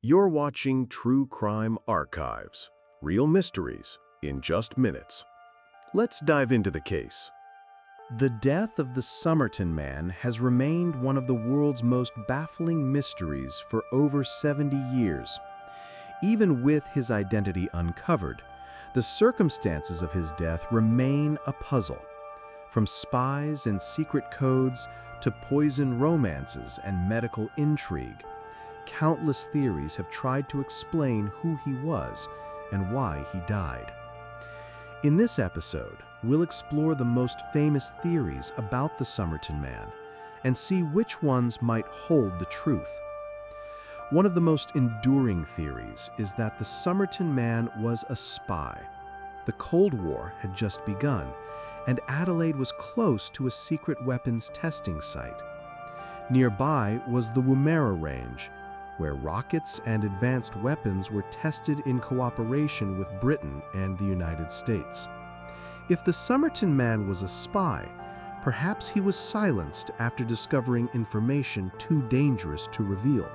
You're watching True Crime Archives, real mysteries in just minutes. Let's dive into the case. The death of the Somerton Man has remained one of the world's most baffling mysteries for over 70 years. Even with his identity uncovered, the circumstances of his death remain a puzzle. From spies and secret codes to poison romances and medical intrigue, countless theories have tried to explain who he was and why he died. In this episode, we'll explore the most famous theories about the Somerton Man and see which ones might hold the truth. One of the most enduring theories is that the Somerton Man was a spy. The Cold War had just begun, and Adelaide was close to a secret weapons testing site. Nearby was the Woomera Range, where rockets and advanced weapons were tested in cooperation with Britain and the United States. If the Somerton Man was a spy, perhaps he was silenced after discovering information too dangerous to reveal.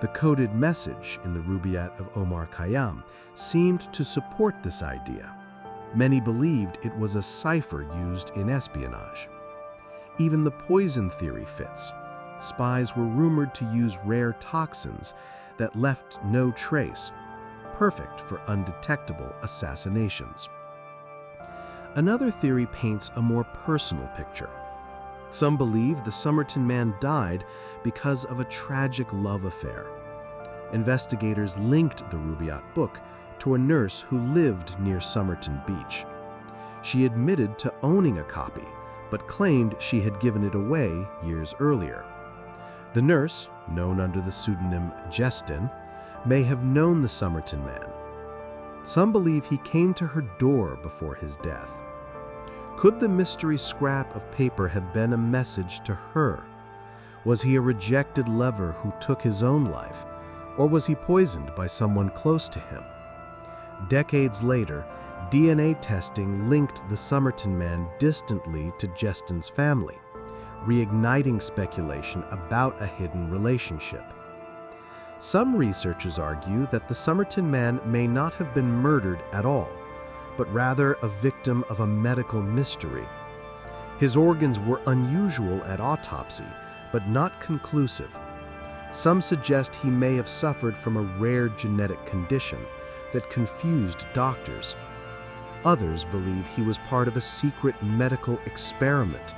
The coded message in the Rubaiyat of Omar Khayyam seemed to support this idea. Many believed it was a cipher used in espionage. Even the poison theory fits. Spies were rumored to use rare toxins that left no trace, perfect for undetectable assassinations. Another theory paints a more personal picture. Some believe the Somerton Man died because of a tragic love affair. Investigators linked the Rubaiyat book to a nurse who lived near Somerton Beach. She admitted to owning a copy, but claimed she had given it away years earlier. The nurse, known under the pseudonym Jestin, may have known the Somerton Man. Some believe he came to her door before his death. Could the mystery scrap of paper have been a message to her? Was he a rejected lover who took his own life, or was he poisoned by someone close to him? Decades later, DNA testing linked the Somerton Man distantly to Jestin's family, reigniting speculation about a hidden relationship. Some researchers argue that the Somerton Man may not have been murdered at all, but rather a victim of a medical mystery. His organs were unusual at autopsy, but not conclusive. Some suggest he may have suffered from a rare genetic condition that confused doctors. Others believe he was part of a secret medical experiment,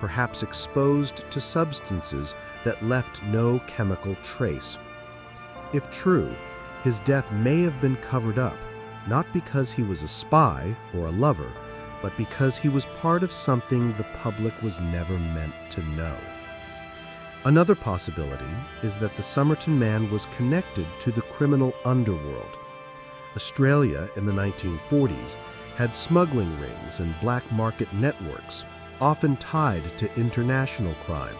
perhaps exposed to substances that left no chemical trace. If true, his death may have been covered up, not because he was a spy or a lover, but because he was part of something the public was never meant to know. Another possibility is that the Somerton Man was connected to the criminal underworld. Australia in the 1940s had smuggling rings and black market networks, often tied to international crime.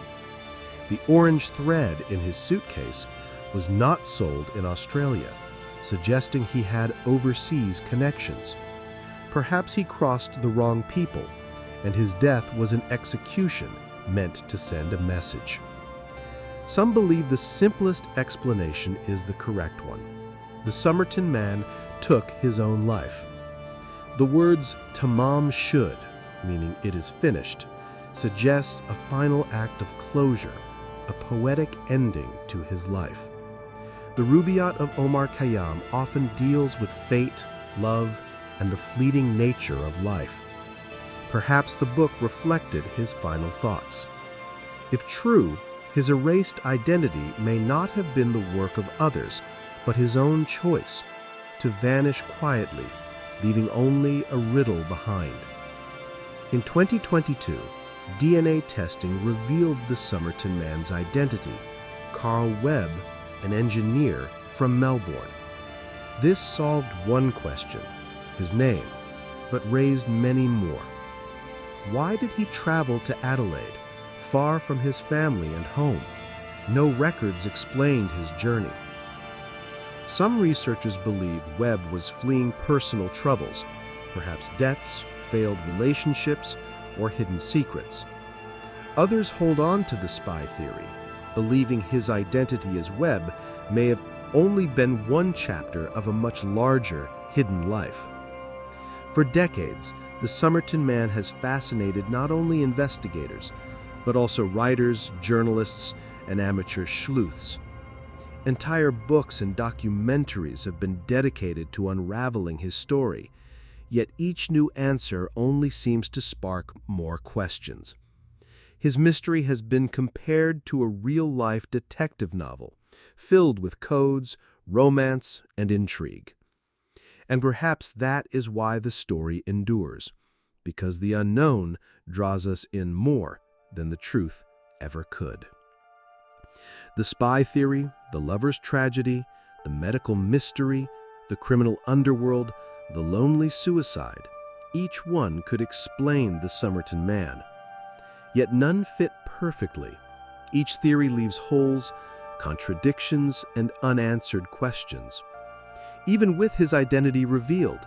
The orange thread in his suitcase was not sold in Australia, suggesting he had overseas connections. Perhaps he crossed the wrong people, and his death was an execution meant to send a message. Some believe the simplest explanation is the correct one. The Somerton Man took his own life. The words "tamam shud," meaning it is finished, suggests a final act of closure, a poetic ending to his life. The Rubaiyat of Omar Khayyam often deals with fate, love, and the fleeting nature of life. Perhaps the book reflected his final thoughts. If true, his erased identity may not have been the work of others, but his own choice, to vanish quietly, leaving only a riddle behind. In 2022, DNA testing revealed the Somerton Man's identity, Carl Webb, an engineer from Melbourne. This solved one question, his name, but raised many more. Why did he travel to Adelaide, far from his family and home? No records explained his journey. Some researchers believe Webb was fleeing personal troubles, perhaps debts, failed relationships, or hidden secrets. Others hold on to the spy theory, believing his identity as Webb may have only been one chapter of a much larger, hidden life. For decades, the Somerton Man has fascinated not only investigators, but also writers, journalists, and amateur sleuths. Entire books and documentaries have been dedicated to unraveling his story, yet each new answer only seems to spark more questions. His mystery has been compared to a real-life detective novel, filled with codes, romance, and intrigue. And perhaps that is why the story endures, because the unknown draws us in more than the truth ever could. The spy theory, the lover's tragedy, the medical mystery, the criminal underworld, the lonely suicide, each one could explain the Somerton Man. Yet none fit perfectly. Each theory leaves holes, contradictions, and unanswered questions. Even with his identity revealed,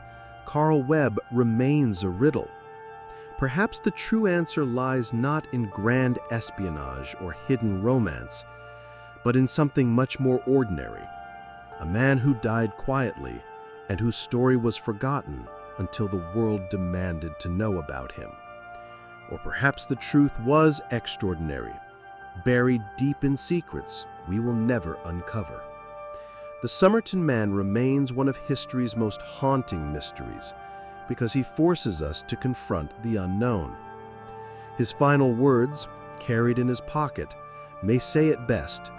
Carl Webb remains a riddle. Perhaps the true answer lies not in grand espionage or hidden romance, but in something much more ordinary. A man who died quietly and whose story was forgotten until the world demanded to know about him. Or perhaps the truth was extraordinary, buried deep in secrets we will never uncover. The Somerton Man remains one of history's most haunting mysteries because he forces us to confront the unknown. His final words, carried in his pocket, may say it best: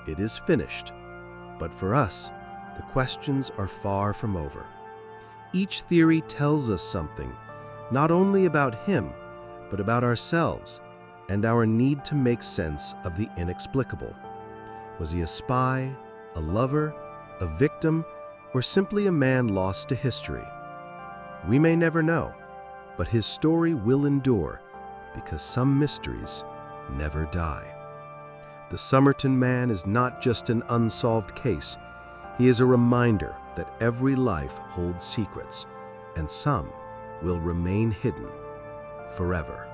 "It is finished." But for us, the questions are far from over. Each theory tells us something, not only about him, but about ourselves and our need to make sense of the inexplicable. Was he a spy, a lover, a victim, or simply a man lost to history? We may never know, but his story will endure because some mysteries never die. The Somerton Man is not just an unsolved case. He is a reminder that every life holds secrets, and some will remain hidden forever.